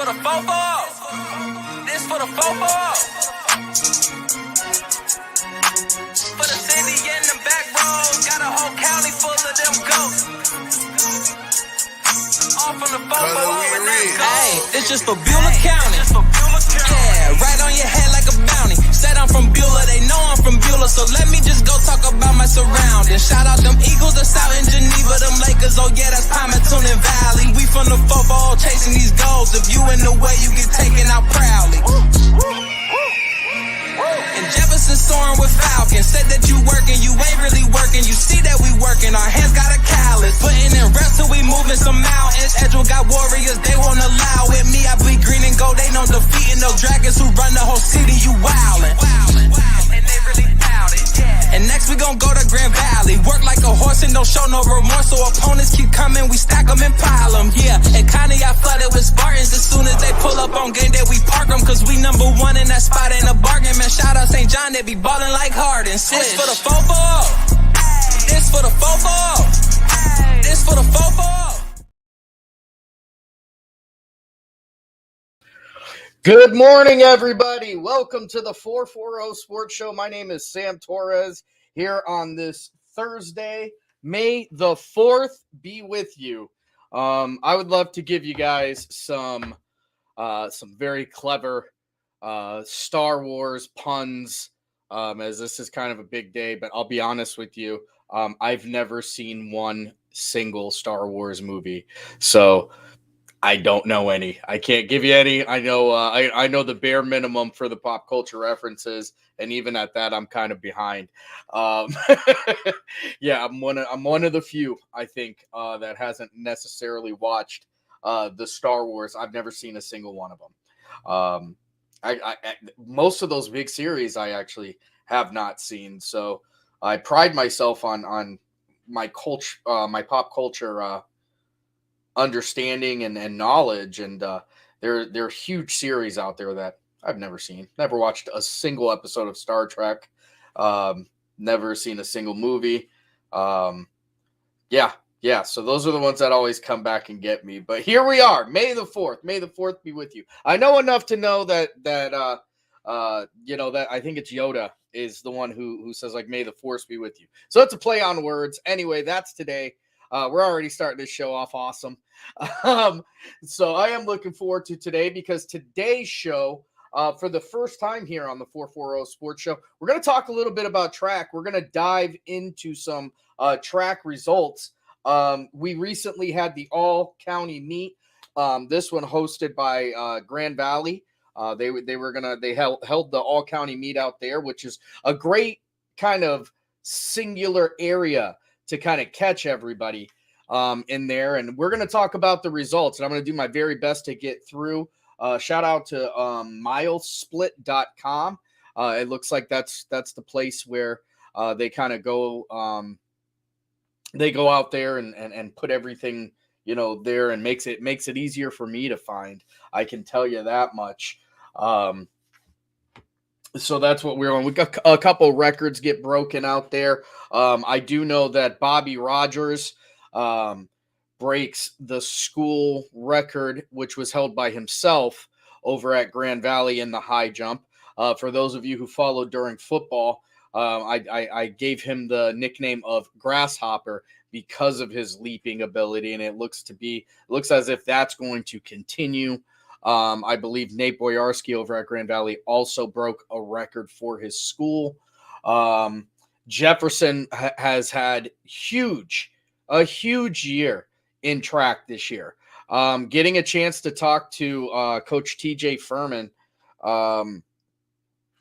for the fofo. This for the fofo. For the city and the back roads. Got a whole county full of them ghosts. All from the fofo and that gold. Hey, it's just for Beulah County. Yeah, right on your head like a bounty. Said I'm from Beulah, they know I'm from Beulah. So let me just go talk about my surroundings. Shout out them Eagles that's out in Geneva. Them Lakers, oh yeah, that's Palmerton and Valley. We from the fofo chasing these goals. If you in the way, you get taken out proudly. And Jefferson soaring with Falcons. Said that you working, you ain't really working. You see that we working, our hands got a callus. Putting in reps till we moving some mountains. Edgewood got warriors, they won't allow it. Me, I bleed green and gold, they know defeating those dragons who run the whole city. You wildin'. And they really doubt it, yeah. And next we gon' go to Grand Valley. Work like a horse and don't show no remorse. So opponents keep coming, we stack them and pile them, yeah. And Connie got flooded with Spartans. As soon as they pull up on game day, we park them. Cause we number one in that spot, ain't a bargain. Man, shout out St. John, they be ballin' like Harden. This for the fofo. This for the fofo. This for the fofo. Good morning, everybody. Welcome to the 440 Sports Show. My name is Sam Torres here on this Thursday. May the 4th be with you. I would love to give you guys some very clever Star Wars puns, as this is kind of a big day, but I'll be honest with you. I've never seen one single Star Wars movie. So I don't know any. I can't give you any. I know I know the bare minimum for the pop culture references, and even at that, I'm kind of behind. Yeah, I'm one of the few, I think, that hasn't necessarily watched the Star Wars. I've never seen a single one of them. I most of those big series I actually have not seen. So I pride myself on my culture, my pop culture understanding and knowledge, and there are huge series out there that I've never seen. Never watched a single episode of Star Trek. Never seen a single movie. Yeah. So those are the ones that always come back and get me. But here we are, May the 4th. May the 4th be with you. I know enough to know that you know that I think it's Yoda is the one who says like May the Force be with you. So it's a play on words. Anyway, that's today. We're already starting this show off awesome. So I am looking forward to today because today's show, for the first time here on the 440 Sports Show, we're going to talk a little bit about track. We're going to dive into some track results. We recently had the all-county meet. This one hosted by Grand Valley. They held the all-county meet out there, which is a great kind of singular area to kind of catch everybody in there. And we're going to talk about the results, and I'm going to do my very best to get through. Shout out to milesplit.com. It looks like that's the place where they kind of go they go out there and put everything, you know, there, and makes it easier for me to find. I can tell you that much. So that's what we're on. We got a couple records get broken out there. I do know that Bobby Rogers breaks the school record, which was held by himself over at Grand Valley in the high jump. For those of you who followed during football, I gave him the nickname of Grasshopper because of his leaping ability, and it looks as if that's going to continue. I believe Nate Boyarski over at Grand Valley also broke a record for his school. Jefferson has had a huge year in track this year. Getting a chance to talk to Coach TJ Furman,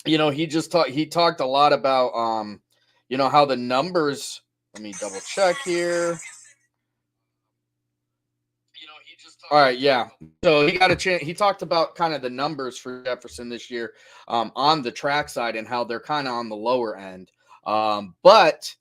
you know, he talked a lot about, you know, how the numbers, let me double check here. All right, yeah. So he got a chance. He talked about kind of the numbers for Jefferson this year on the track side and how they're kind of on the lower end. But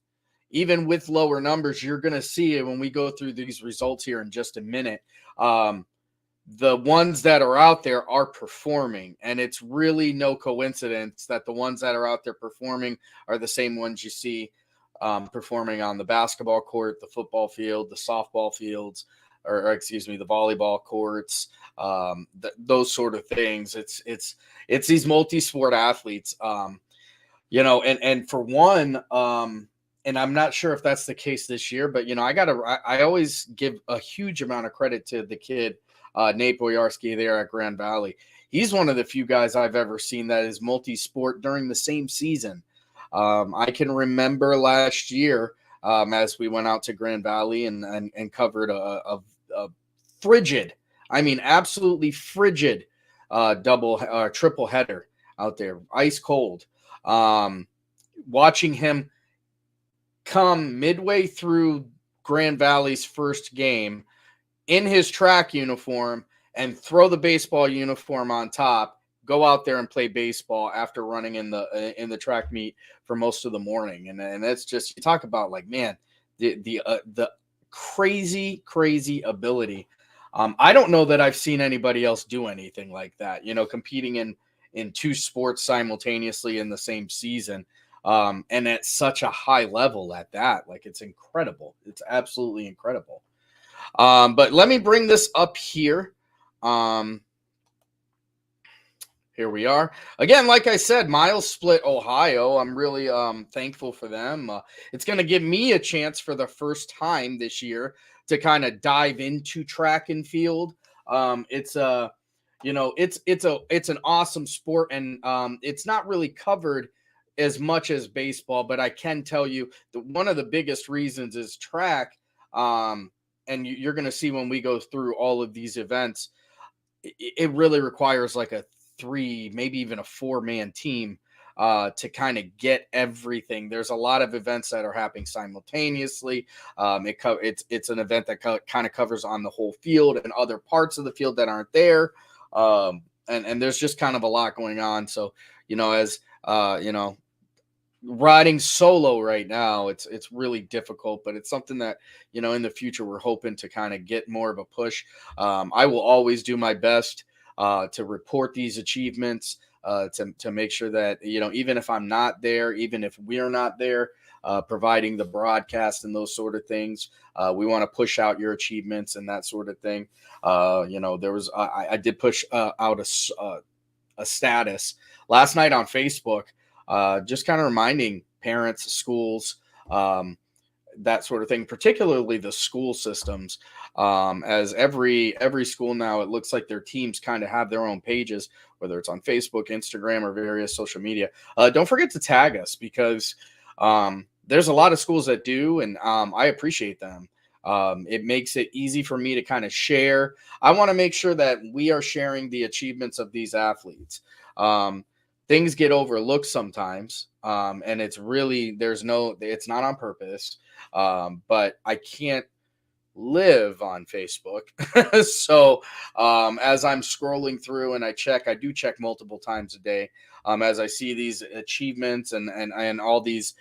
even with lower numbers, you're going to see it when we go through these results here in just a minute. The ones that are out there are performing, and it's really no coincidence that the ones that are out there performing are the same ones you see performing on the basketball court, the football field, the softball fields, or excuse me, the volleyball courts, those sort of things. It's these multi-sport athletes, and for one, and I'm not sure if that's the case this year, but I always give a huge amount of credit to the kid, Nate Boyarsky there at Grand Valley. He's one of the few guys I've ever seen that is multi-sport during the same season. I can remember last year, as we went out to Grand Valley and covered a frigid, I mean, absolutely frigid triple header out there, ice cold. Watching him come midway through Grand Valley's first game in his track uniform and throw the baseball uniform on top, go out there and play baseball after running in the track meet for most of the morning. And that's just, you talk about like, man, the crazy ability. I don't know that I've seen anybody else do anything like that, competing in two sports simultaneously in the same season. And at such a high level at that, like, it's incredible. It's absolutely incredible. But let me bring this up here. Here we are. Again, like I said, Miles Split, Ohio. I'm really thankful for them. It's going to give me a chance for the first time this year to kind of dive into track and field. It's an awesome sport, and it's not really covered as much as baseball, but I can tell you that one of the biggest reasons is track. And you're going to see when we go through all of these events, it really requires like a 3, maybe even a 4-man team to kind of get everything. There's a lot of events that are happening simultaneously. It's an event that kind of covers on the whole field and other parts of the field that aren't there. And there's just kind of a lot going on. So, riding solo right now, it's really difficult, but it's something that, in the future, we're hoping to kind of get more of a push. I will always do my best to report these achievements, to make sure that, even if I'm not there, even if we're not there, providing the broadcast and those sort of things, we want to push out your achievements and that sort of thing. I did push out a status last night on Facebook, just kind of reminding parents, schools, that sort of thing, particularly the school systems, as every school now, it looks like their teams kind of have their own pages, whether it's on Facebook, Instagram, or various social media. Don't forget to tag us, because there's a lot of schools that do, and I appreciate them. It makes it easy for me to kind of share. I want to make sure that we are sharing the achievements of these athletes. Things get overlooked sometimes, and it's not on purpose, but I can't live on Facebook. So as I'm scrolling through and I do check multiple times a day, as I see these achievements and all these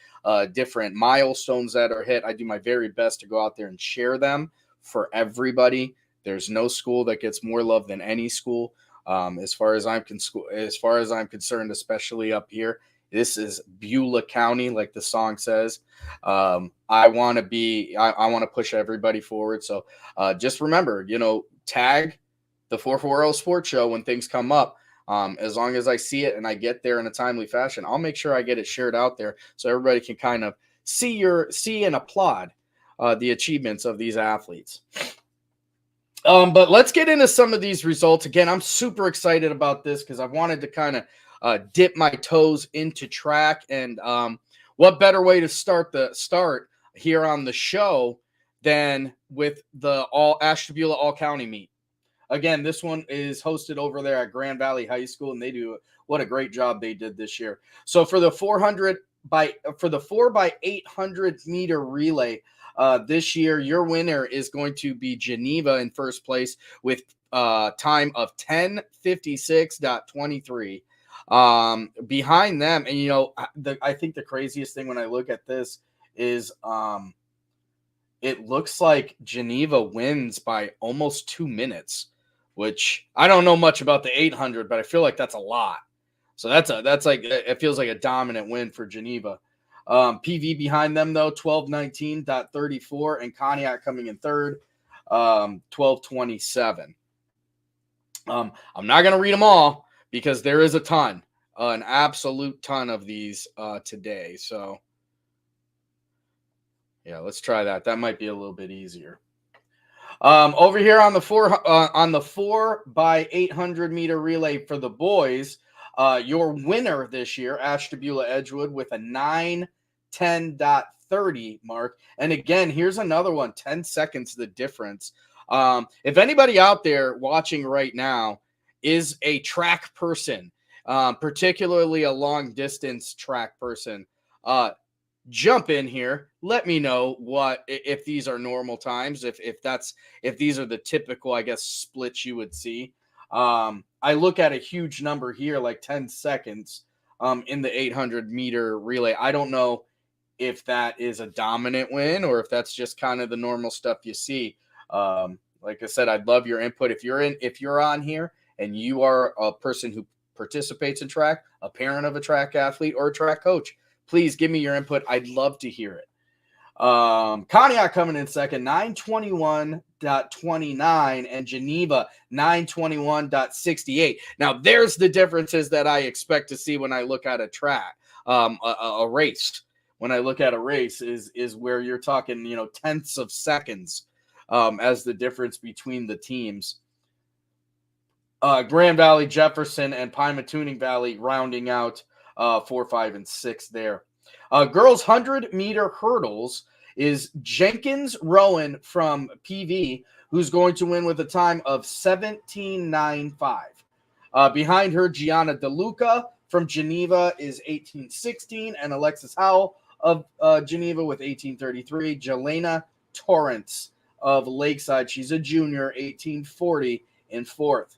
different milestones that are hit, I do my very best to go out there and share them for everybody. There's no school that gets more love than any school. As far as I'm concerned, especially up here, this is Beulah County, like the song says. I want to push everybody forward. So just remember, tag the 440 Sports Show when things come up. As long as I see it and I get there in a timely fashion, I'll make sure I get it shared out there so everybody can kind of see and applaud the achievements of these athletes. But let's get into some of these results. Again, I'm super excited about this because I wanted to kind of dip my toes into track. And what better way to start here on the show than with the Ashtabula Beulah All-County meet. Again, this one is hosted over there at Grand Valley High School, and what a great job they did this year. So for the 4 by 800 meter relay, this year, your winner is going to be Geneva in first place with time of 10:56.23. Behind them, and I think the craziest thing when I look at this is it looks like Geneva wins by almost 2 minutes, which I don't know much about the 800, but I feel like that's a lot. So it feels like a dominant win for Geneva. PV behind them, though, 12:19.34, and Cognac coming in third. 12:27. I'm not going to read them all because there is a ton, an absolute ton of these today. So, yeah, let's try that. That might be a little bit easier. Over here on the 4 by 800 meter relay for the boys, your winner this year, Ashtabula Edgewood, with a 9:10.30 mark. And again, here's another one, 10 seconds the difference. If anybody out there watching right now is a track person, particularly a long distance track person, jump in here. Let me know if these are normal times, if these are the typical, I guess, splits you would see. I look at a huge number here, like 10 seconds in the 800 meter relay. I don't know if that is a dominant win or if that's just kind of the normal stuff you see. Like I said, I'd love your input. If you're on here and you are a person who participates in track, a parent of a track athlete or a track coach, please give me your input. I'd love to hear it. Conneaut coming in second, 9:21.29, and Geneva 9:21.68. Now there's the differences that I expect to see when I look at a track, a race. When I look at a race is where you're talking, tenths of seconds as the difference between the teams. Grand Valley, Jefferson, and Pymatuning Valley rounding out 4, 5, and 6 there. Girls 100 meter hurdles is Jenkins Rowan from PV, who's going to win with a time of 17:95. Behind her, Gianna DeLuca from Geneva is 18:16, and Alexis Howell of Geneva with 18:33. Jelena Torrance of Lakeside, she's a junior, 18:40 in fourth.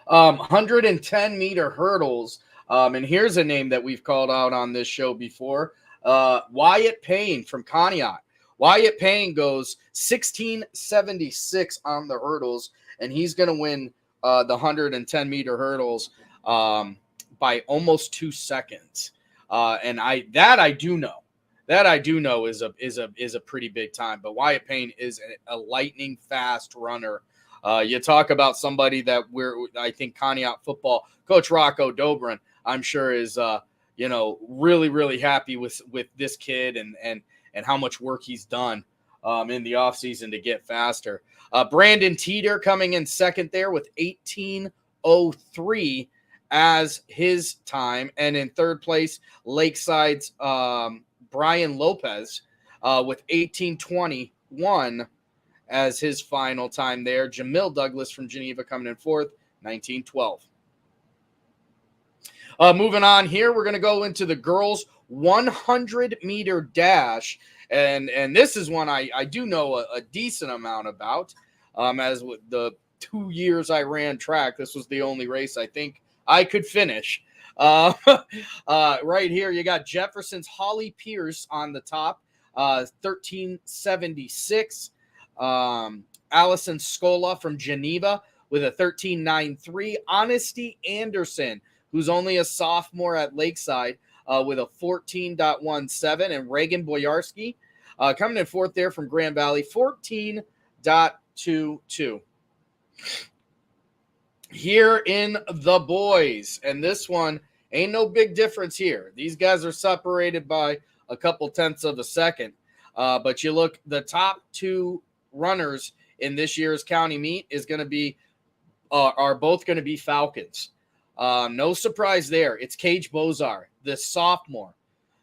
110 meter hurdles. And here's a name that we've called out on this show before. Wyatt Payne from Conneaut. Wyatt Payne goes 16:76 on the hurdles, and he's going to win the 110 meter hurdles by almost 2 seconds. And I do know. That I do know is a pretty big time. But Wyatt Payne is a lightning fast runner. You talk about somebody that I think Conneaut football coach Rocco Dobrin, I'm sure is really, really happy with this kid and how much work he's done in the offseason to get faster. Brandon Teeter coming in second there with 18:03 as his time. And in third place, Lakeside's Brian Lopez with 18:21 as his final time there. Jamil Douglas from Geneva coming in fourth, 19:12. Moving on here, we're going to go into the girls' 100-meter dash. And this is one I do know a decent amount about. As with the 2 years I ran track, this was the only race I think I could finish. Right here, you got Jefferson's Holly Pierce on the top, 13:76. Allison Scola from Geneva with a 13:93. Honesty Anderson, who's only a sophomore at Lakeside, with a 14:17. And Reagan Boyarski coming in fourth there from Grand Valley, 14:22. Here in the boys, and this one ain't no big difference here. These guys are separated by a couple tenths of a second. But you look, the top two runners in this year's county meet are both going to be Falcons. No surprise there. It's Cage Bozar, the sophomore,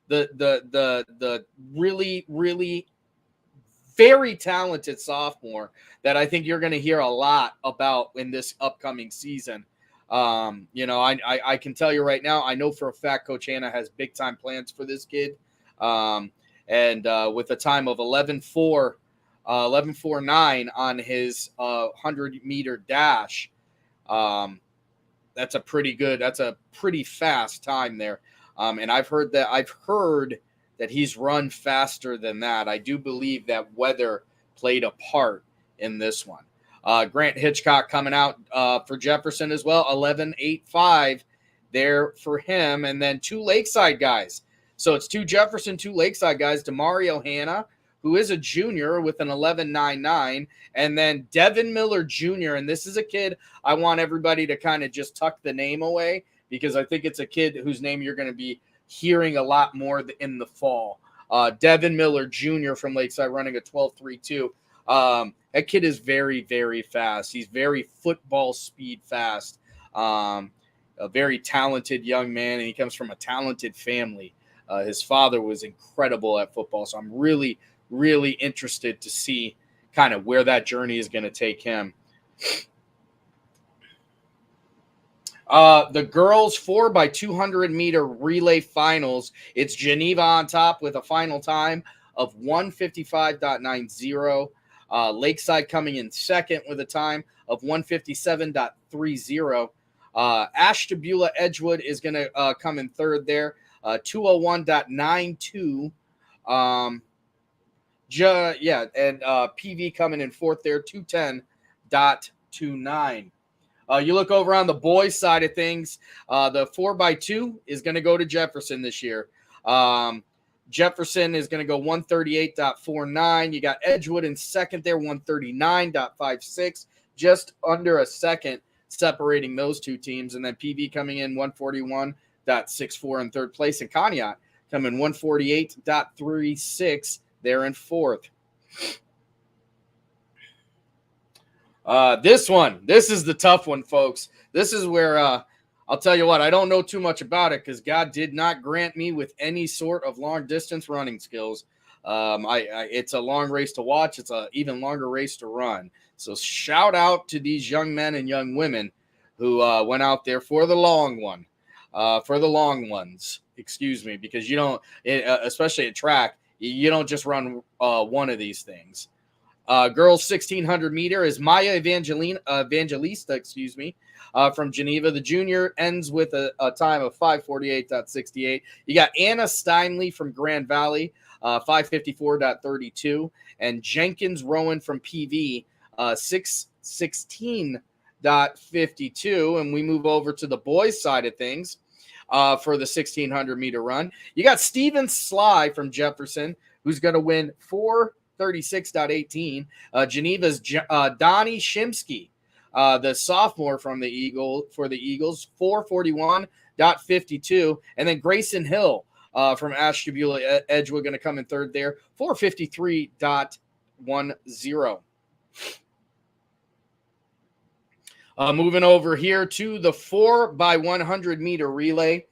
the really, really very talented sophomore that I think you're going to hear a lot about in this upcoming season. I can tell you right now, I know for a fact Coach Hanna has big time plans for this kid. And with a time of 11:49 on his 100-meter dash, that's a pretty fast time there. And I've heard that he's run faster than that. I do believe that weather played a part in this one. Grant Hitchcock coming out for Jefferson as well, 11:85 there for him. And then two Lakeside guys. So it's two Jefferson, two Lakeside guys. DeMario Hanna, who is a junior with an 11.99, and then Devin Miller Jr. And this is a kid I want everybody to kind of just tuck the name away, because I think it's a kid whose name you're going to be hearing a lot more in the fall. Devin Miller Jr. from Lakeside running a 12.32. That kid is very, very fast. He's very football speed fast. A very talented young man, and he comes from a talented family. His father was incredible at football, so I'm really, really interested to see kind of where that journey is going to take him. The girls 4x200 meter relay finals. It's Geneva on top with a final time of 1:55.90. Lakeside coming in second with a time of 1:57.30. Ashtabula Edgewood is going to come in third there, 2:01.92. And PV coming in fourth there, 2:10.29. You look over on the boys' side of things, the 4x2 is going to go to Jefferson this year. Jefferson is going to go 1:38.49. You got Edgewood in second there, 1:39.56, just under a second separating those two teams. And then PV coming in 1:41.64 in third place, and Conneaut coming 1:48.36 there in fourth. This is the tough one, folks. This is where I'll tell you what, I don't know too much about it because God did not grant me with any sort of long distance running skills. It's a long race to watch. It's an even longer race to run. So shout out to these young men and young women who went out there for the long one, for the long ones, excuse me, because you don't, especially at track, you don't just run one of these things. Girls 1,600 meter is Maya Evangelista, from Geneva. The junior ends with a time of 5:48.68. You got Anna Steinley from Grand Valley, 5:54.32, and Jenkins Rowan from PV, 6:16.52. And we move over to the boys' side of things for the 1,600 meter run. You got Steven Sly from Jefferson, who's going to win 4:36.18. Geneva's Donnie Shimsky, the sophomore from the Eagles, 4:41.52. And then Grayson Hill from Ashtabula Edgewood going to come in third there, 4:53.10. Moving over here to the 4x100 meter relay.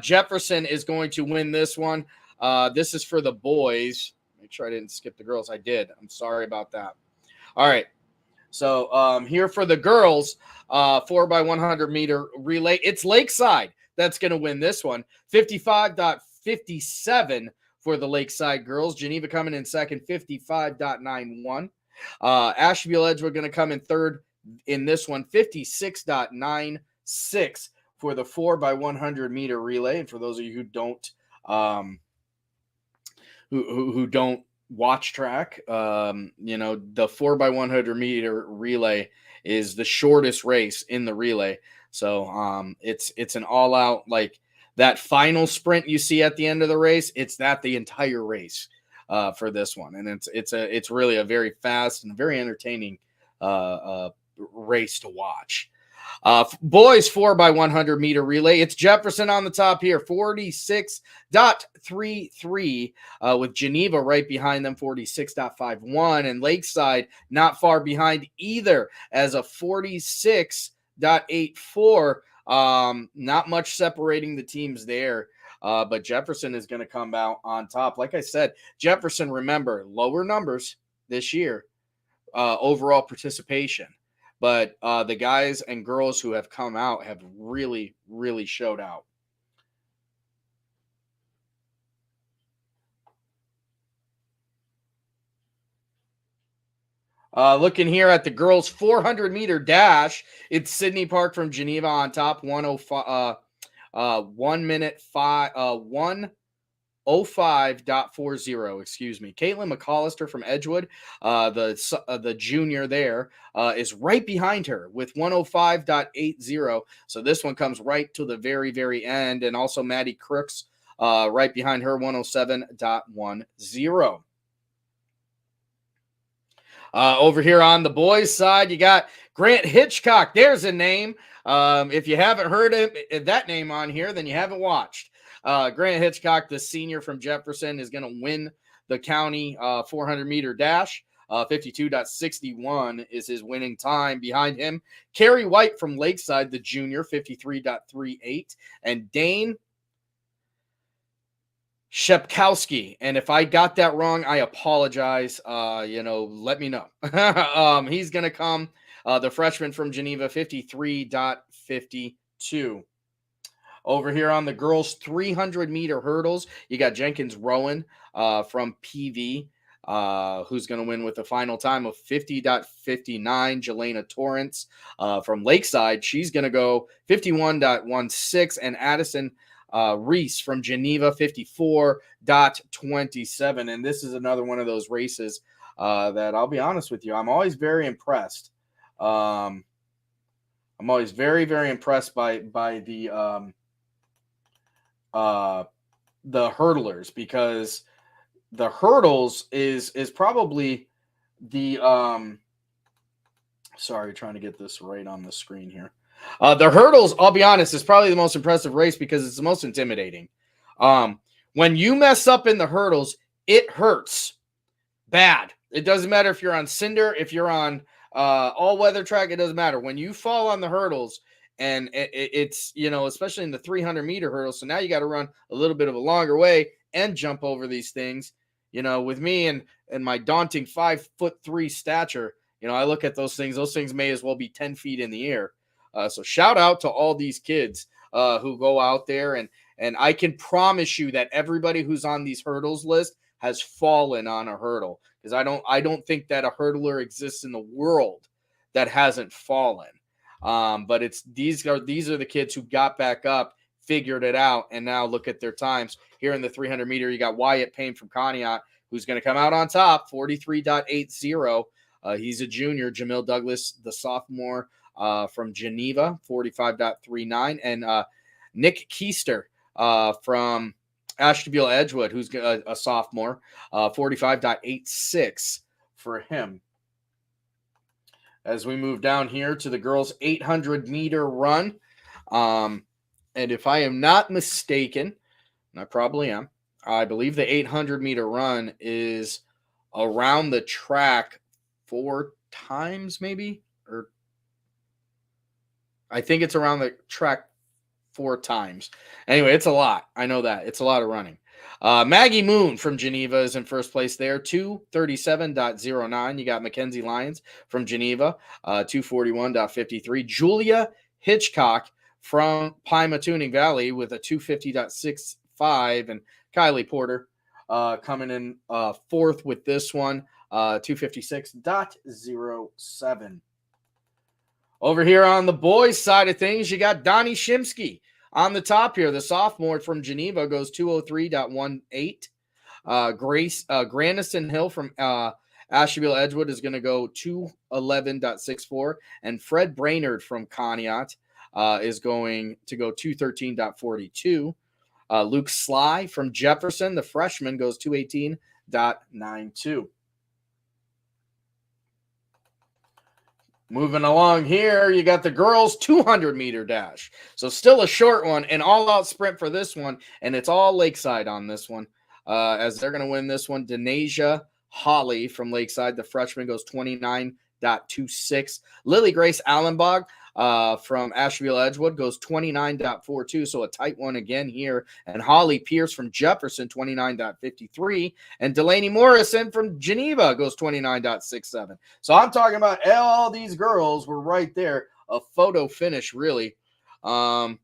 Jefferson is going to win this one. This is for the boys. Make sure I didn't skip the girls. I did. I'm sorry about that. All right. So here for the girls, 4x100 meter relay. It's Lakeside that's going to win this one. 55.57 for the Lakeside girls. Geneva coming in second, 55.91. Ashtabula Edgewood going to come in third in this one, 56.96 for the 4x100 meter relay. And for those of you who don't who don't watch track, the 4x100 meter relay is the shortest race in the relay. So it's an all out, like that final sprint you see at the end of the race. It's the entire race for this one. And it's really a very fast and very entertaining race to watch. Boys 4x100 meter relay. It's Jefferson on the top here, 46.33, with Geneva right behind them, 46.51, and Lakeside not far behind either as a 46.84. Not much separating the teams there, but Jefferson is going to come out on top. Like I said, Jefferson, remember, lower numbers this year, overall participation. But the guys and girls who have come out have really, really showed out. Looking here at the girls' 400 meter dash, it's Sydney Park from Geneva on top, 1:05.40. Excuse me. Caitlin McAllister from Edgewood, the junior there, is right behind her with 1:05.80. So this one comes right to the very, very end. And also Maddie Crooks right behind her, 1:07.10. Over here on the boys' side, you got Grant Hitchcock. There's a name. If you haven't heard that name on here, then you haven't watched. Grant Hitchcock, the senior from Jefferson, is going to win the county 400-meter dash. 52.61 is his winning time. Behind him, Kerry White from Lakeside, the junior, 53.38. And Dane Shepkowski. And if I got that wrong, I apologize. Let me know. He's going to come, the freshman from Geneva, 53.52. Over here on the girls' 300-meter hurdles, you got Jenkins Rowan from PV, who's going to win with a final time of 50.59. Jelena Torrance from Lakeside, she's going to go 51.16. And Addison Reese from Geneva, 54.27. And this is another one of those races that I'll be honest with you, I'm always very impressed. I'm always very, very impressed by the hurdlers, because the hurdles is probably the sorry, trying to get this right on the screen here. The hurdles, I'll be honest, is probably the most impressive race because it's the most intimidating. When you mess up in the hurdles, it hurts bad. It doesn't matter if you're on cinder, if you're on all-weather track, it doesn't matter. When you fall on the hurdles, and it's, especially in the 300-meter hurdles, so now you got to run a little bit of a longer way and jump over these things. With me and my daunting 5'3" stature, I look at those things may as well be 10 feet in the air. So shout out to all these kids who go out there, and I can promise you that everybody who's on these hurdles list has fallen on a hurdle, because I don't think that a hurdler exists in the world that hasn't fallen. But these are the kids who got back up, figured it out, and now look at their times. Here in the 300-meter, you got Wyatt Payne from Conneaut, who's going to come out on top, 43.80. He's a junior. Jamil Douglas, the sophomore, from Geneva, 45.39. And Nick Keister from Ashtabula Edgewood, who's a sophomore, 45.86 for him. As we move down here to the girls' 800-meter run. And if I am not mistaken, and I probably am, I believe the 800-meter run is around the track 4 times, maybe? Or I think it's around the track 4 times. Anyway, it's a lot. I know that. It's a lot of running. Maggie Moon from Geneva is in first place there, 237.09. You got Mackenzie Lyons from Geneva, 241.53. Julia Hitchcock from Pymatuning Valley with a 250.65. And Kylie Porter coming in fourth with this one, 256.07. Over here on the boys' side of things, you got Donnie Shimsky on the top here. The sophomore from Geneva goes 203.18. Grandison Hill from Ashtabula Edgewood is going to go 211.64. And Fred Brainerd from Conneaut is going to go 213.42. Luke Sly from Jefferson, the freshman, goes 218.92. Moving along here, you got the girls' 200-meter dash. So still a short one, an all-out sprint for this one, and it's all Lakeside on this one. As they're going to win this one, Denasia Holly from Lakeside, the freshman, goes 29.26. Lily Grace Allenbach from Ashtabula Edgewood goes 29.42, so a tight one again here. And Holly Pierce from Jefferson, 29.53. And Delaney Morrison from Geneva goes 29.67. So I'm talking about all these girls were right there. A photo finish, really. And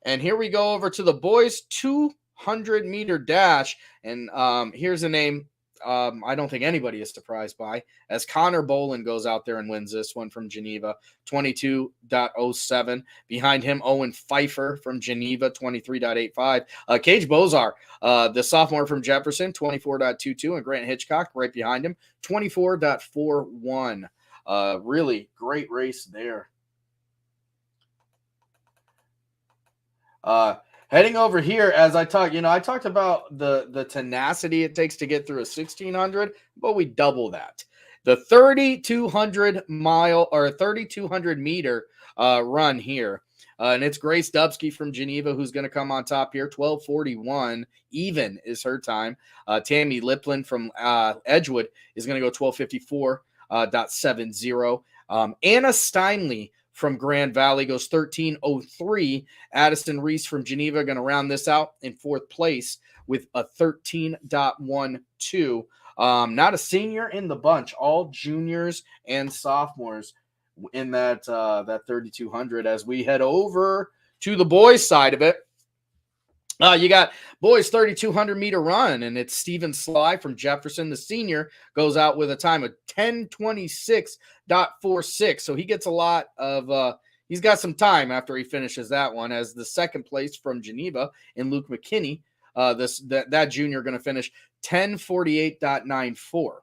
here we go over to the boys' 200-meter dash. And here's a name I don't think anybody is surprised by, as Connor Bolin goes out there and wins this one from Geneva, 22.07. Behind him, Owen Pfeiffer from Geneva, 23.85. Cage Bozar, the sophomore from Jefferson, 24.22. And Grant Hitchcock right behind him, 24.41. Really great race there. Heading over here, as I talked about the tenacity it takes to get through a 1600, but we double that. the 3,200 mile or 3,200 meter run here. And it's Grace Dubsky from Geneva who's going to come on top here. 12:41 even is her time. Tammy Liplin from Edgewood is going to go 12:54.70. Anna Steinley from Grand Valley goes 13:03. Addison Reese from Geneva going to round this out in fourth place with a 13.12. Not a senior in the bunch, all juniors and sophomores in that 3,200. As we head over to the boys side of it, you got boys 3,200 meter run, and it's Stephen Sly from Jefferson. The senior goes out with a time of 10:26.46. So he gets a lot of he's got some time after he finishes that one. As the second place from Geneva in Luke McKinney, that junior going to finish 10:48.94.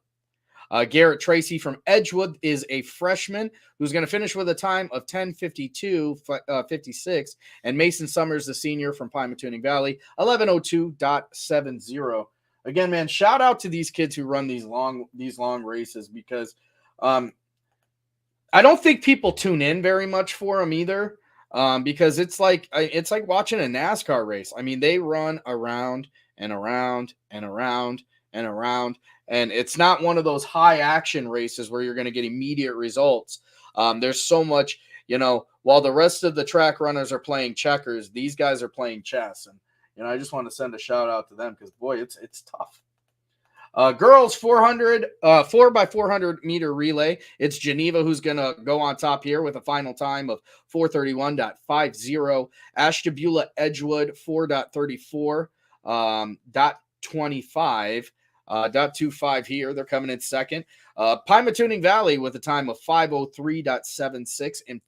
Garrett Tracy from Edgewood is a freshman who's going to finish with a time of 10:52.56. And Mason Summers, the senior from Pymatuning Valley, 11:02.70. Again, man, shout out to these kids who run these long races, because I don't think people tune in very much for them either, because it's like watching a NASCAR race. I mean, they run around and around and around and around. And it's not one of those high action races where you're going to get immediate results. There's so much, while the rest of the track runners are playing checkers, these guys are playing chess. And, I just want to send a shout out to them because, boy, it's tough. Girls 4x400 meter relay. It's Geneva who's going to go on top here with a final time of 4:31.50. Ashtabula Edgewood 4.34.25. .25 here. They're coming in second. Pymatuning Valley with a time of 5:03.76 in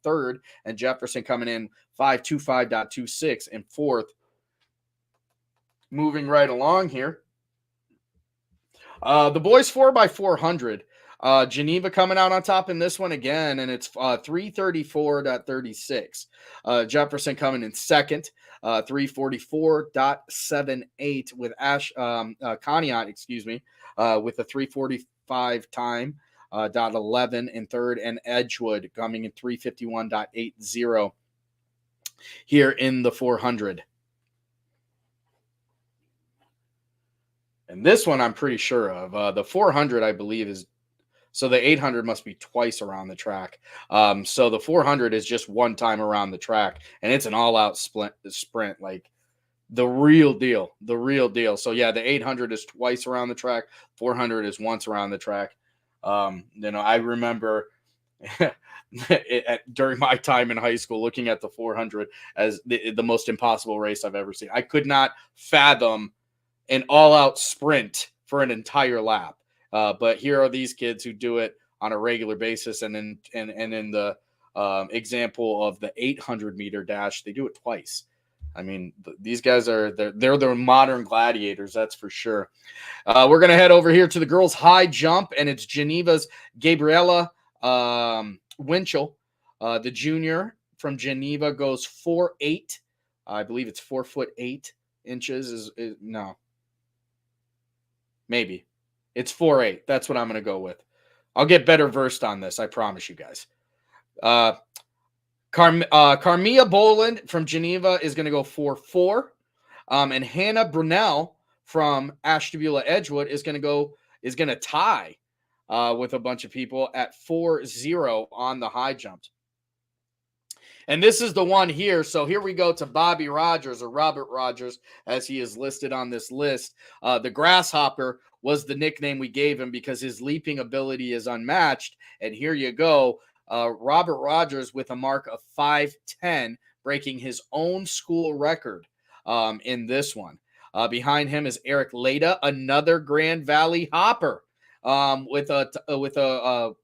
third, and Jefferson coming in 5:25.26 in fourth. Moving right along here. The boys 4x400. Geneva coming out on top in this one again, and it's 3:34.36. Jefferson coming in second. 3:44.78 with Conneaut, with a 3:45 time, .11 in third, and Edgewood coming in 3:51.80 here in the 400. And this one I'm pretty sure of. The 400, I believe, is so the 800 must be twice around the track. So the 400 is just one time around the track, and it's an all-out sprint, like the real deal. So yeah, the 800 is twice around the track. 400 is once around the track. I remember during my time in high school looking at the 400 as the most impossible race I've ever seen. I could not fathom an all-out sprint for an entire lap. But here are these kids who do it on a regular basis, and in the example of the 800 meter dash, they do it twice. I mean, these guys they're the modern gladiators, that's for sure. We're gonna head over here to the girls' high jump, and it's Geneva's Gabriella Winchell, the junior from Geneva, goes 4'8". I believe it's 4'8". No, maybe. It's 4'8". That's what I'm going to go with. I'll get better versed on this. I promise you guys. Carmia Boland from Geneva is going to go 4'4". And Hannah Brunel from Ashtabula Edgewood is going to tie with a bunch of people at 4'0" on the high jump. And this is the one here. So here we go to Bobby Rogers, or Robert Rogers, as he is listed on this list. The Grasshopper was the nickname we gave him because his leaping ability is unmatched. And here you go. Robert Rogers with a mark of 5'10", breaking his own school record in this one. Behind him is Eric Leda, another Grand Valley hopper, with a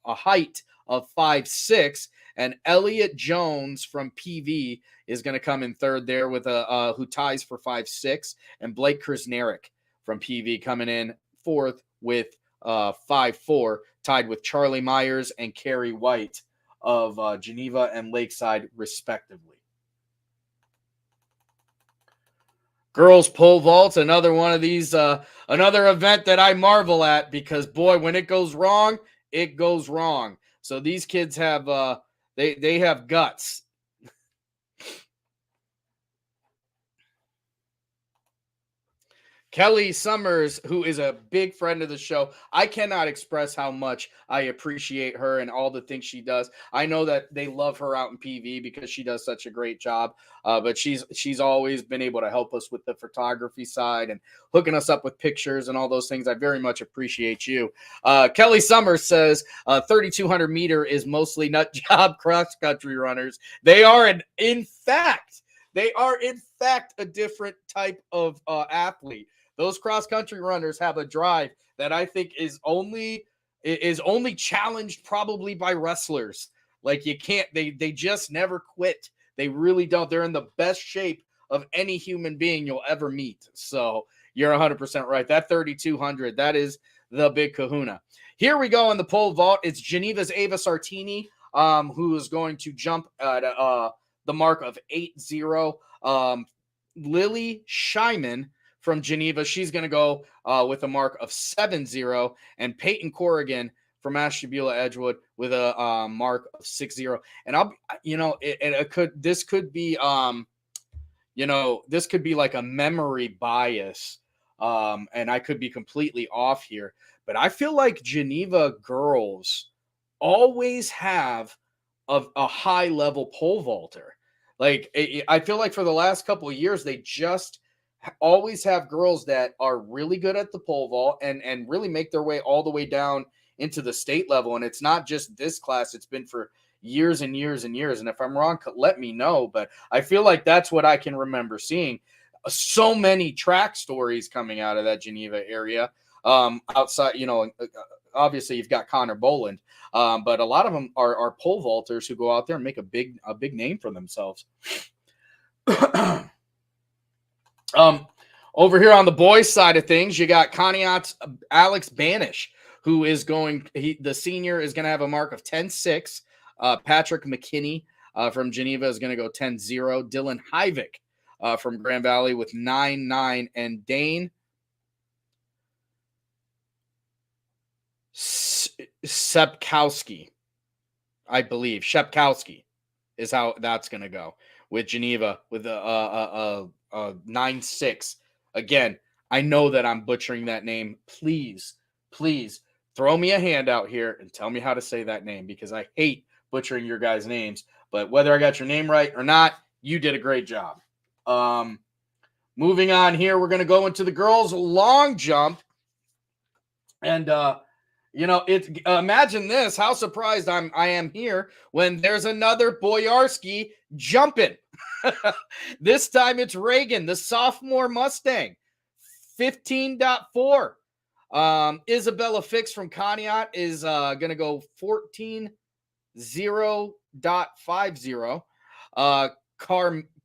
height of 5'6". And Elliot Jones from PV is going to come in third there with who ties for 5'6", and Blake Krasnerick from PV coming in fourth with 5'4", tied with Charlie Myers and Carrie White of Geneva and Lakeside, respectively. Girls pole vault, another one of these, another event that I marvel at because boy, when it goes wrong, it goes wrong. So these kids have, they have guts. Kelly Summers, who is a big friend of the show, I cannot express how much I appreciate her and all the things she does. I know that they love her out in PV because she does such a great job, but she's always been able to help us with the photography side and hooking us up with pictures and all those things. I very much appreciate you. Kelly Summers says 3,200 meter is mostly nut job cross country runners. They are in fact a different type of athlete. Those cross-country runners have a drive that I think is only challenged probably by wrestlers. Like you can't, they just never quit. They really don't. They're in the best shape of any human being you'll ever meet. So you're 100% right. That 3,200, that is the big kahuna. Here we go on the pole vault. It's Geneva's Ava Sartini, who is going to jump at the mark of 8-0. Lily Scheiman from Geneva, she's going to go with a mark of 7-0, and Peyton Corrigan from Ashtabula Edgewood with a mark of 6-0. And this could be like a memory bias, and I could be completely off here, but I feel like Geneva girls always have a high level pole vaulter. Like I feel like for the last couple of years, they just always have girls that are really good at the pole vault and really make their way all the way down into the state level. And it's not just this class, it's been for years and years and years. And if I'm wrong, let me know. But I feel like that's what I can remember seeing. So many track stories coming out of that Geneva area. Outside, obviously you've got Connor Boland, but a lot of them are pole vaulters who go out there and make a big name for themselves. Over here on the boys' side of things, you got Conneaut's Alex Banish, who is the senior is going to have a mark of 10-6. Patrick McKinney from Geneva is going to go 10-0. Dylan Hyvick from Grand Valley with 9-9. And Dane Sepkowski, I believe. Shepkowski is how that's going to go with Geneva with a 9-6. Again, I know that I'm butchering that name. Please throw me a hand out here and tell me how to say that name because I hate butchering your guys' names. But whether I got your name right or not, you did a great job. Moving on here, we're going to go into the girls' long jump. And, imagine this, how surprised I am here when there's another Boyarsky jumping. This time it's Reagan, the sophomore Mustang, 15.4. Isabella Fix from Conneaut is going to go 14.0.50.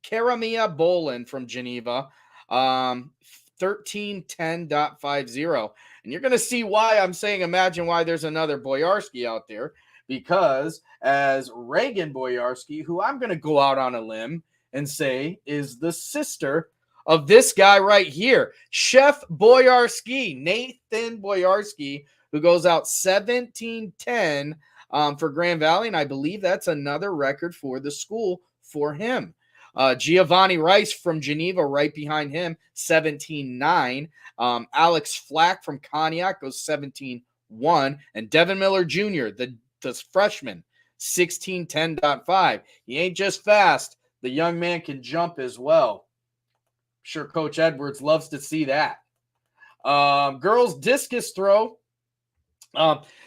Karamia Boland from Geneva, 13.10.50. And you're going to see why I'm saying imagine why there's another Boyarsky out there, because as Reagan Boyarsky, who I'm going to go out on a limb and say is the sister of this guy right here, Chef Boyarsky, Nathan Boyarsky, who goes out 17.10 for Grand Valley. And I believe that's another record for the school for him. Giovanni Rice from Geneva right behind him, 17.9. Alex Flack from Conneaut goes 17.1. And Devin Miller Jr., the freshman, 16.10.5. He ain't just fast. The young man can jump as well. I'm sure Coach Edwards loves to see that. Girls discus throw.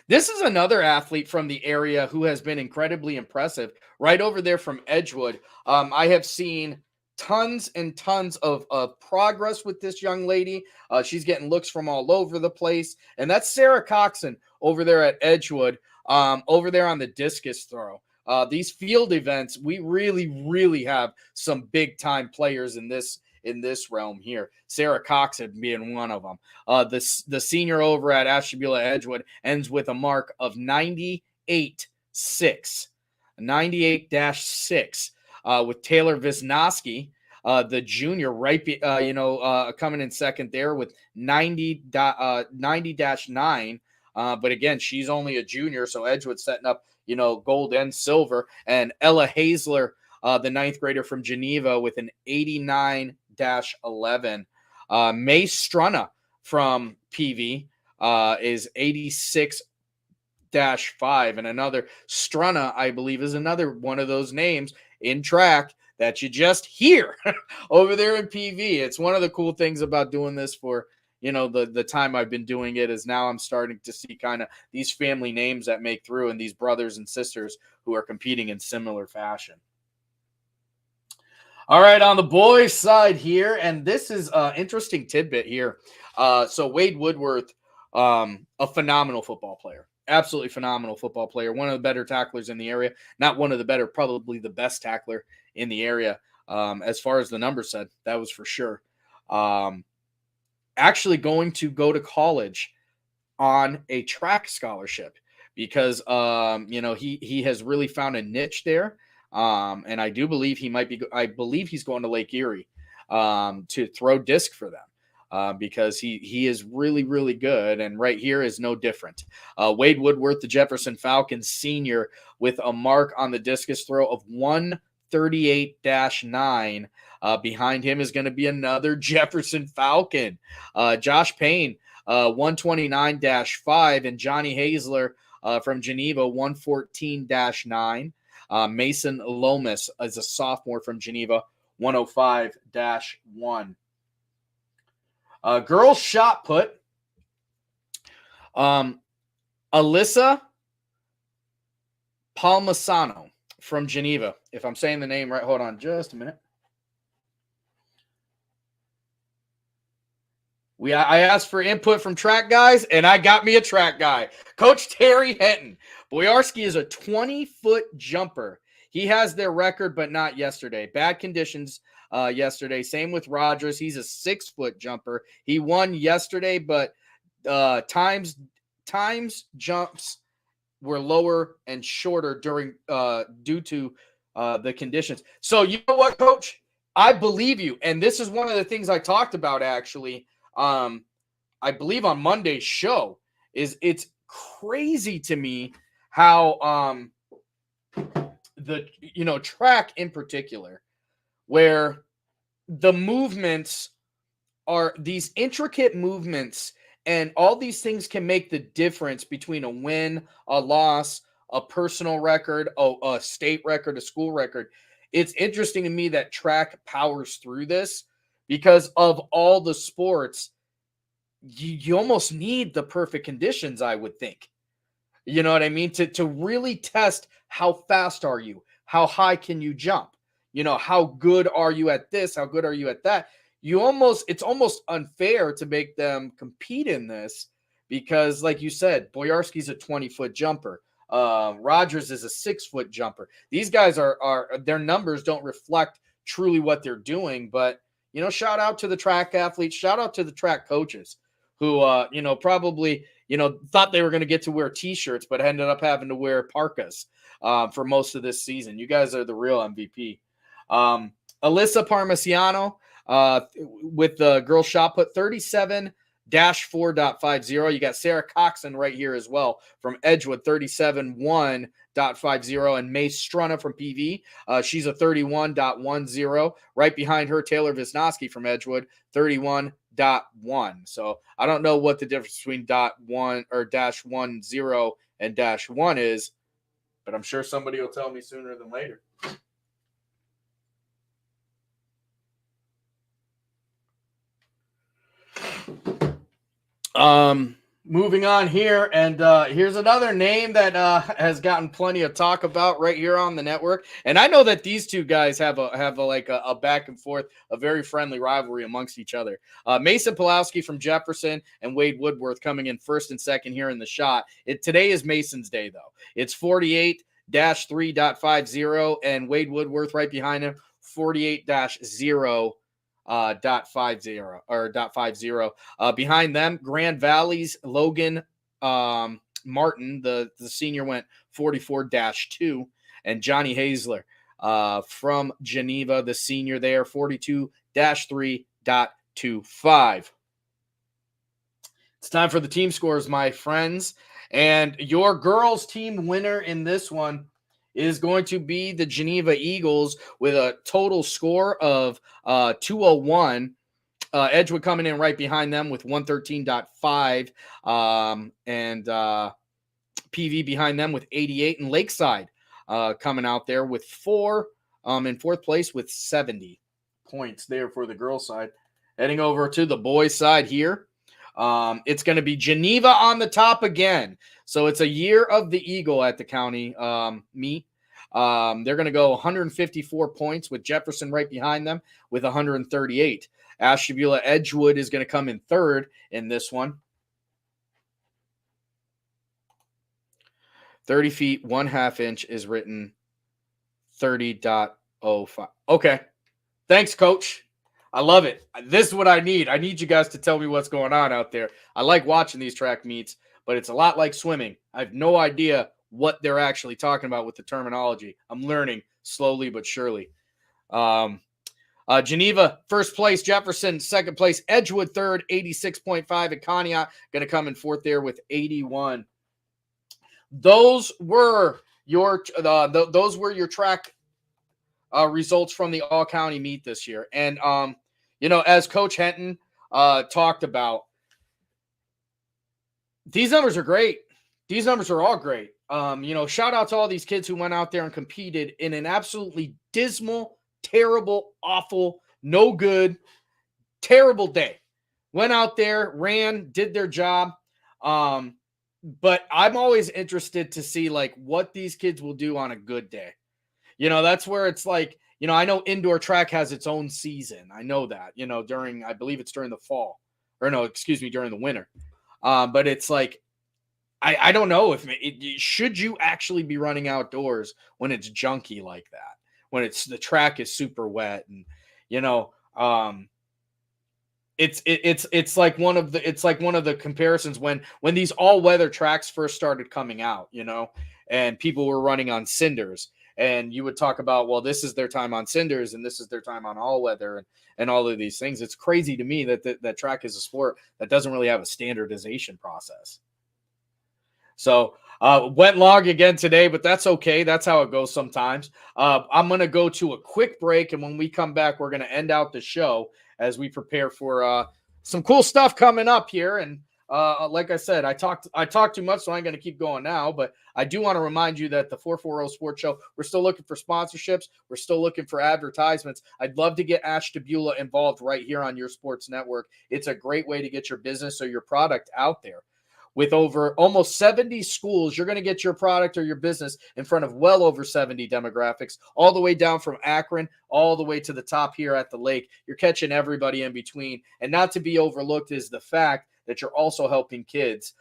This is another athlete from the area who has been incredibly impressive. Right over there from Edgewood. I have seen tons and tons of progress with this young lady. She's getting looks from all over the place. And that's Sarah Coxon over there at Edgewood, over there on the discus throw. These field events, we really have some big time players in this realm here. Sarah Coxon being one of them. The senior over at Ashtabula Edgewood ends with a mark of 98.6. 98-6 with Taylor Wisnowski the junior, right? Coming in second there with 90-9. But again, she's only a junior, so Edgewood setting up, gold and silver. And Ella Hazler, the ninth grader from Geneva, with an 89-11. May Struna from PV is 86-5. And another Struna, I believe, is another one of those names in track that you just hear over there in PV. It's one of the cool things about doing this for, the time I've been doing it, is now I'm starting to see kind of these family names that make through, and these brothers and sisters who are competing in similar fashion. All right, on the boys' side here, and this is an interesting tidbit here. So Wade Woodworth, a phenomenal football player. Absolutely phenomenal football player. One of the better tacklers in the area. Not one of the better, probably the best tackler in the area. As far as the numbers said, that was for sure. Actually going to go to college on a track scholarship because, he has really found a niche there. And I do believe I believe he's going to Lake Erie to throw disc for them. Because he is really, really good. And right here is no different. Wade Woodworth, the Jefferson Falcons senior, with a mark on the discus throw of 138-9. Behind him is going to be another Jefferson Falcon. Josh Payne, 129-5. And Johnny Hazler from Geneva, 114-9. Mason Lomas is a sophomore from Geneva, 105-1. Girls shot put. Alyssa Palmasano from Geneva. If I'm saying the name right, hold on just a minute. I asked for input from track guys, and I got me a track guy. Coach Terry Henton. Boyarski is a 20-foot jumper. He has their record, but not yesterday. Bad conditions yesterday. Same with Rogers. He's a 6-foot jumper. He won yesterday, but times jumps were lower and shorter due to the conditions. So you know what, Coach? I believe you. And this is one of the things I talked about, actually. I believe on Monday's show, is it's crazy to me how the track in particular, where the movements are these intricate movements, and all these things can make the difference between a win, a loss, a personal record, a state record, a school record. It's interesting to me that track powers through this, because of all the sports, you almost need the perfect conditions, I would think. You know what I mean? To really test how fast are you? How high can you jump? How good are you at this? How good are you at that? It's almost unfair to make them compete in this, because like you said, Boyarski's a 20-foot jumper. Rogers is a 6-foot jumper. These guys are their numbers don't reflect truly what they're doing, but shout out to the track athletes, shout out to the track coaches who, probably, thought they were going to get to wear t-shirts, but ended up having to wear parkas for most of this season. You guys are the real MVP. Alyssa Parmigiano with the girls shot put, 37-4.50. You got Sarah Coxon right here as well from Edgewood, 37-1.50. And May Struna from PV, she's a 31.10. Right behind her, Taylor Wisnowski from Edgewood, 31.1. So I don't know what the difference between .1 or -10 and -1 is, but I'm sure somebody will tell me sooner than later. Moving on here, and here's another name that has gotten plenty of talk about right here on the network. And I know that these two guys have a back and forth, a very friendly rivalry amongst each other. Mason Pulowski from Jefferson and Wade Woodworth coming in first and second here in the shot. Today is Mason's day, though. It's 48-3.50, and Wade Woodworth right behind him, 48-0. .50 or .50. Behind them, Grand Valley's Logan Martin, the senior, went 44-2, and Johnny Hazler from Geneva, the senior there, 42-3.25. It's time for the team scores, my friends. And your girls' team winner in this one is going to be the Geneva Eagles with a total score of 201. Edgewood coming in right behind them with 113.5. And PV behind them with 88. And Lakeside coming out there with 4 in fourth place with 70 points there for the girls' side. Heading over to the boys' side here. It's going to be Geneva on the top again. So it's a year of the Eagle at the county meet. They're going to go 154 points with Jefferson right behind them with 138. Ashtabula Edgewood is going to come in third in this one. 30 feet, 1/2 inch is written 30.05. Okay. Thanks, Coach. I love it. This is what I need. I need you guys to tell me what's going on out there. I like watching these track meets, but it's a lot like swimming. I have no idea what they're actually talking about with the terminology. I'm learning slowly but surely. Geneva, first place. Jefferson, second place. Edgewood, third, 86.5. And Conneaut going to come in fourth there with 81. Those were your track results from the all-county meet this year. And, as Coach Henton talked about, these numbers are great. These numbers are all great. Shout out to all these kids who went out there and competed in an absolutely dismal, terrible, awful, no good, terrible day. Went out there, ran, did their job. But I'm always interested to see what these kids will do on a good day. That's where it's I know indoor track has its own season. I know that, I believe it's during the fall during the winter. But it's I don't know if should you actually be running outdoors when it's junky like that, when the track is super wet and, it's like one of the comparisons when these all weather tracks first started coming out, and people were running on cinders. And you would talk about, well, this is their time on cinders and this is their time on all weather and all of these things. It's crazy to me that track is a sport that doesn't really have a standardization process. So went long again today, but that's okay. That's how it goes sometimes. I'm going to go to a quick break. And when we come back, we're going to end out the show as we prepare for some cool stuff coming up here. And like I said, I talked too much, so I'm going to keep going now. But I do want to remind you that the 440 Sports Show, we're still looking for sponsorships. We're still looking for advertisements. I'd love to get Ashtabula involved right here on your sports network. It's a great way to get your business or your product out there. With over almost 70 schools, you're going to get your product or your business in front of well over 70 demographics, all the way down from Akron, all the way to the top here at the lake. You're catching everybody in between. And not to be overlooked is the fact that you're also helping kids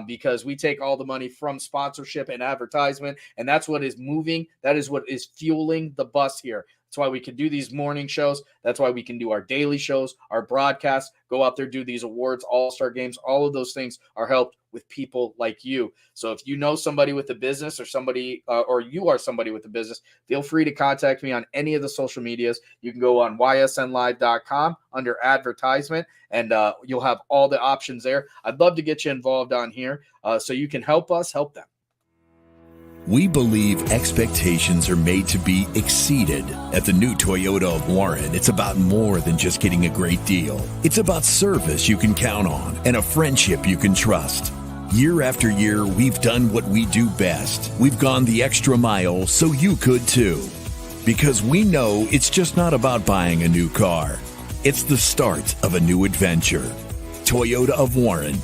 because we take all the money from sponsorship and advertisement, and that's what is moving. That is what is fueling the bus here. That's why we can do these morning shows. That's why we can do our daily shows, our broadcasts, go out there, do these awards, all-star games. All of those things are helped with people like you. So if you know somebody with a business or somebody, or you are somebody with a business, feel free to contact me on any of the social medias. You can go on ysnlive.com under advertisement, and you'll have all the options there. I'd love to get you involved on here so you can help us help them. We believe expectations are made to be exceeded. At the new Toyota of Warren, it's about more than just getting a great deal. It's about service you can count on and a friendship you can trust. Year after year, we've done what we do best. We've gone the extra mile so you could too. Because we know it's just not about buying a new car. It's the start of a new adventure. Toyota of Warren,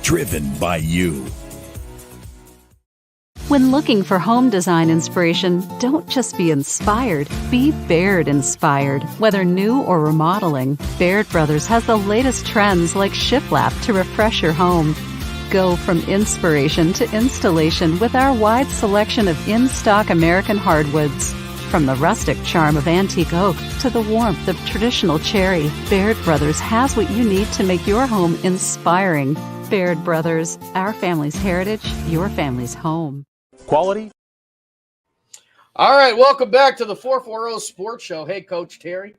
driven by you. When looking for home design inspiration, don't just be inspired, be Baird inspired. Whether new or remodeling, Baird Brothers has the latest trends like shiplap to refresh your home. Go from inspiration to installation with our wide selection of in-stock American hardwoods. From the rustic charm of antique oak to the warmth of traditional cherry, Baird Brothers has what you need to make your home inspiring. Baird Brothers, our family's heritage, your family's home. Quality. All right, welcome back to the 440 Sports Show. Hey, Coach Terry.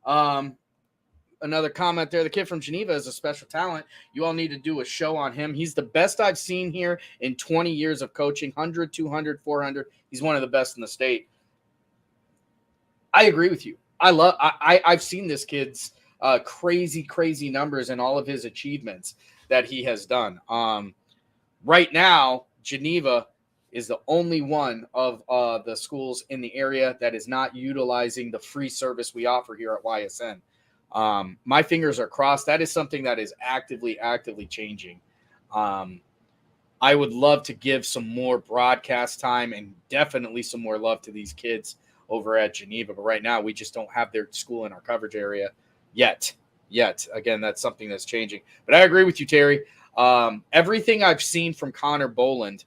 Another comment there. The kid from Geneva is a special talent. You all need to do a show on him. He's the best I've seen here in 20 years of coaching, 100, 200, 400. He's one of the best in the state. I agree with you. I've seen this kid's crazy numbers and all of his achievements that he has done. Right now, Geneva is the only one of the schools in the area that is not utilizing the free service we offer here at YSN. My fingers are crossed. That is something that is actively changing. I would love to give some more broadcast time and definitely some more love to these kids over at Geneva. But right now, we just don't have their school in our coverage area yet. Again, that's something that's changing. But I agree with you, Terry. Everything I've seen from Connor Boland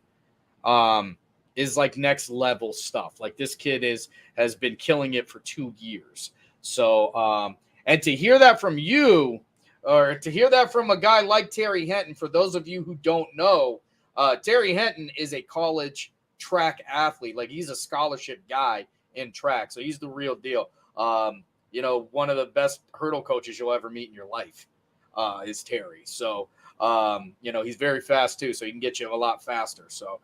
is like next level stuff. Like this kid has been killing it for 2 years. So, and to hear that from you, or to hear that from a guy like Terry Henton, for those of you who don't know, Terry Henton is a college track athlete. Like he's a scholarship guy in track. So he's the real deal. One of the best hurdle coaches you'll ever meet in your life is Terry. So, he's very fast too. So he can get you a lot faster. So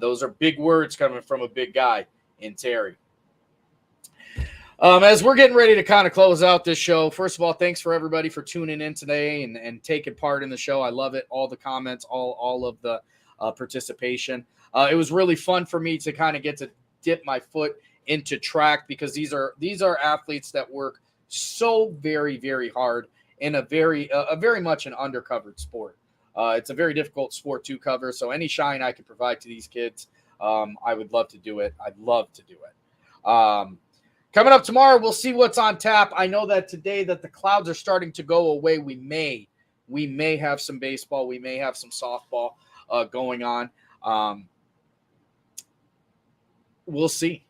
those are big words coming from a big guy in Terry. As we're getting ready to kind of close out this show, first of all, thanks for everybody for tuning in today and taking part in the show. I love it. All the comments, all of the participation. It was really fun for me to kind of get to dip my foot into track because these are athletes that work so very, very hard in a very much an undercovered sport. It's a very difficult sport to cover. So any shine I can provide to these kids, I would love to do it. I'd love to do it. Coming up tomorrow, we'll see what's on tap. I know that today that the clouds are starting to go away. We may have some baseball. We may have some softball going on. We'll see.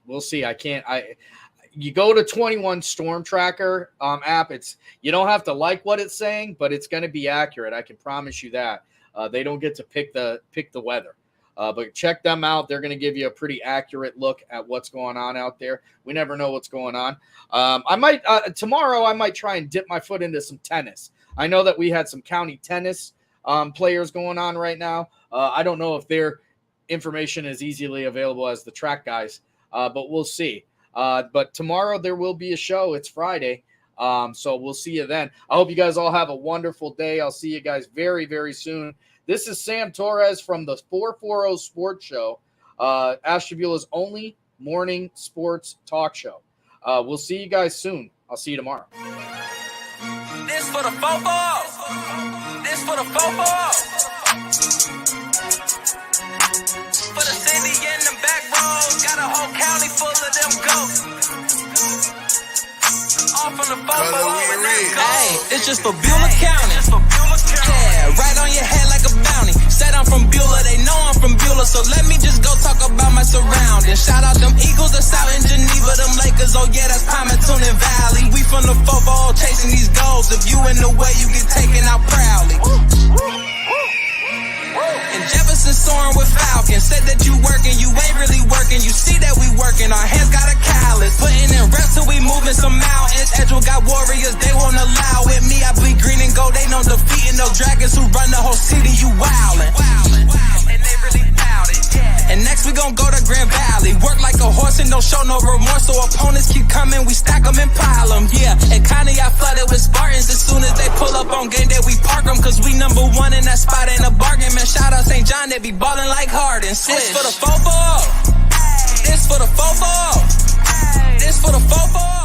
You go to 21 Storm Tracker app. You don't have to like what it's saying, but it's going to be accurate. I can promise you that. They don't get to pick the weather. But check them out. They're going to give you a pretty accurate look at what's going on out there. We never know what's going on. Tomorrow I might try and dip my foot into some tennis. I know that we had some county tennis players going on right now. I don't know if their information is easily available as the track guys, but we'll see. But tomorrow there will be a show. It's Friday. So we'll see you then. I hope you guys all have a wonderful day. I'll see you guys very, very soon. This is Sam Torres from the 440 Sports Show, Ashtabula's only morning sports talk show. We'll see you guys soon. I'll see you tomorrow. This for the football. This for the football. For the city and the back roads, got a whole county full of them ghosts. All from the football. Hey, it's just for Beulah County. Yeah, right on your head like a bounty. Said I'm from Beulah, they know I'm from Beulah, so let me just go talk about my surroundings. Shout out them Eagles that's out in Geneva, them Lakers, oh yeah, that's Palmerton and Valley. We from the football chasing these goals. If you in the way, you get taken out proudly. And Jefferson soaring with Falcons. Said that you working, you ain't really working. You see that we working, our hands got a callus. Putting in reps till we moving some mountains. Edgewood got warriors, they won't allow it. Me, I bleed green and gold, they know defeating those dragons who run the whole city. You wildin'. And they really bout it. And next we gon' go to Grand Valley. Work like a horse and don't show no remorse. So opponents keep coming, we stack them and pile them. Yeah, and Connie I flooded with Spartans. As soon as they pull up on game day, we park them. Cause we number one in that spot, ain't a bargain. Man, shout out St. John, they be ballin' like Harden. This for the football. This for the football. This for the football.